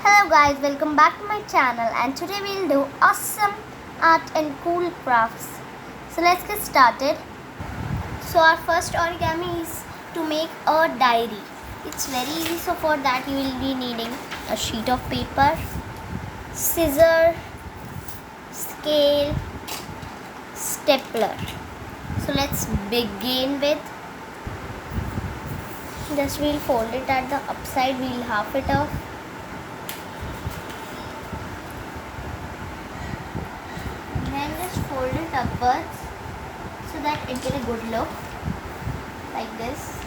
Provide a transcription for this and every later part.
Hello guys, welcome back to my channel and today we'll do awesome art and cool crafts. So let's get started. So our first origami is to make a diary. It's very easy, so for that you will be needing a sheet of paper, scissor, scale, stapler. So let's begin with, just we'll fold it at the upside, we'll half it off. Then just fold it upwards so that it get a good look like this,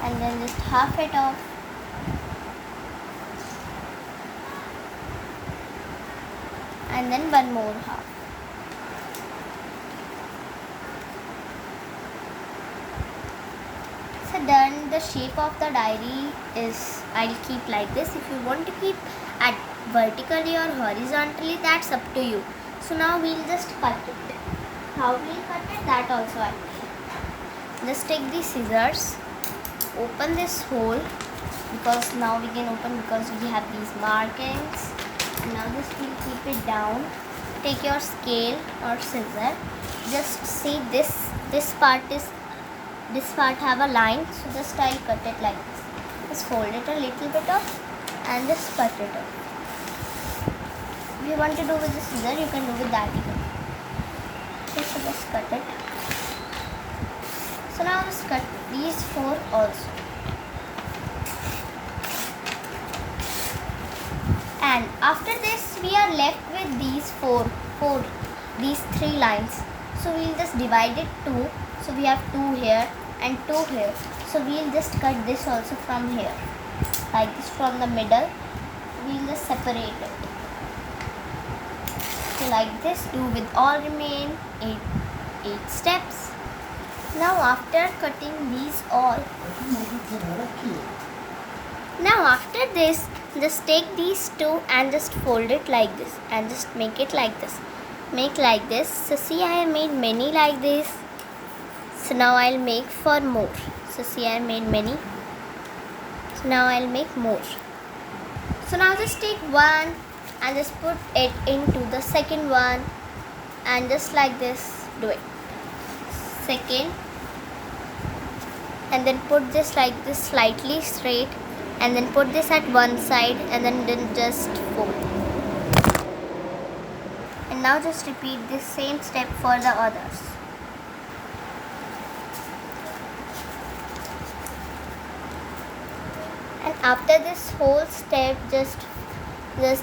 and then just half it off and then one more half. So done. The shape of the diary is, I'll keep like this. If you want to keep at vertically or horizontally, that's up to you. So now we'll just cut it. How we'll cut it, that also I'll tell. Just take the scissors, open this hole, because now we can open because we have these markings. And now just we'll keep it down. Take your scale or scissor. Just see this part have a line, so just I'll cut it like this. Just fold it a little bit off and just cut it off. If you want to do with the scissor, you can do with that even. Okay, so just cut it. So now just cut these four also. And after this we are left with these these three lines. So we'll just divide it two. So we have two here and two here. So we'll just cut this also from here, like this from the middle. We'll just separate it. So like this, do with all remain eight steps. Now after cutting these all, now after this, just take these two and just fold it like this and just make it like this. Make like this. So see, I have made many like this. So now I'll make for more. So see, I made many. So now I'll make more. So now just take one and just put it into the second one and just like this do it. Second, and then put this like this slightly straight, and then put this at one side and then just fold. And now just repeat this same step for the others. And after this whole step, just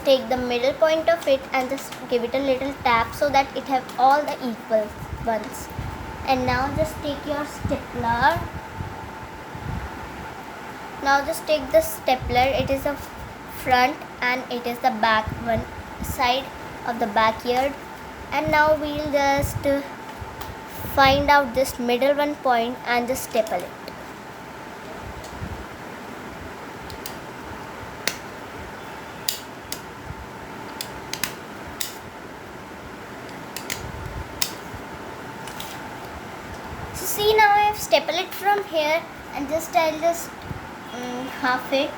take the middle point of it and just give it a little tap so that it have all the equal ones. And now just take your stapler. Now just take the stapler. It is the front and it is the back one side of the backyard. And now we'll just find out this middle one point and just staple it. So see, now I have stapled it from here, and I'll just half it,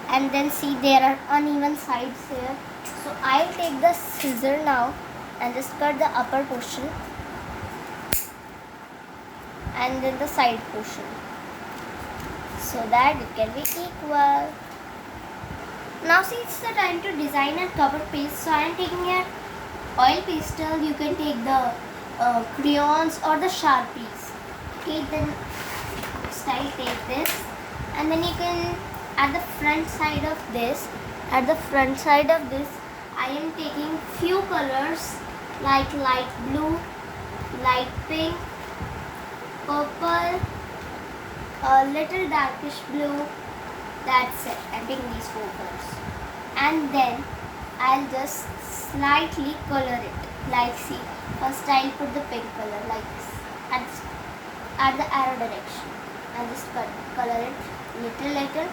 and then see there are uneven sides here. So I'll take the scissor now and just cut the upper portion and then the side portion so that it can be equal. Now see, it's the time to design a cover paste. So I am taking an oil pastel. You can take the crayons or the sharpies. Okay, then I'll take this, and then you can at the front side of this, I am taking few colors like light blue, light pink, purple, a little darkish blue. That's it. I'm taking these four colors, and then I'll just slightly color it. Like see, first I'll put the pink color like this at the arrow direction, and just color it little like this,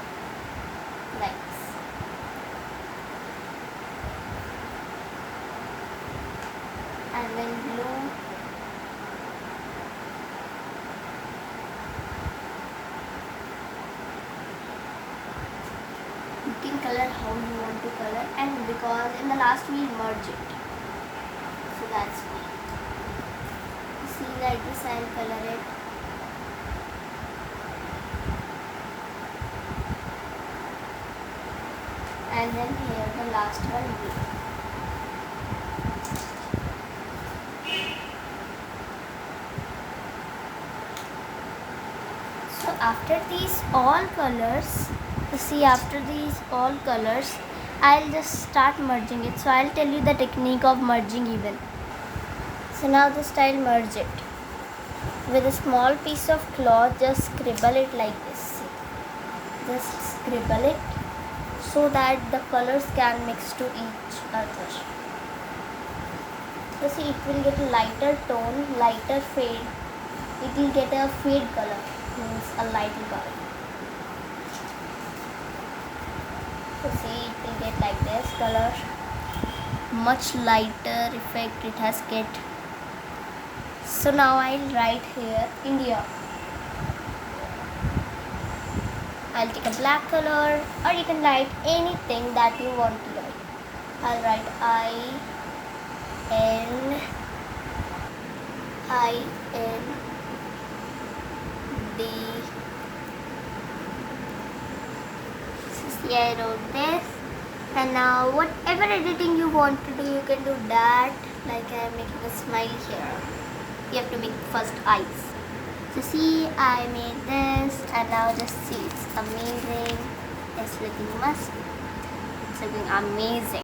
and then blue, color how you want to color, and because in the last we merge it, so that's why. See, like this I'll color it. And then here the last one blue. So after these all colors, I'll just start merging it. So I'll tell you the technique of merging even. So now just I'll merge it. With a small piece of cloth, just scribble it like this. See. Just scribble it so that the colors can mix to each other. So see, it will get a lighter tone, lighter fade. It will get a fade color, means a lighter color. So see, it will get like this color, much lighter effect it has get. So now I'll write here India. I'll take a black color, or you can write anything that you want to write. I'll write IND. So see, I wrote this. And now whatever editing you want to do, you can do that. Like I am making a smile here. You have to make first eyes. So see, I made this, and now just see, it's amazing. It's looking must. It's looking amazing.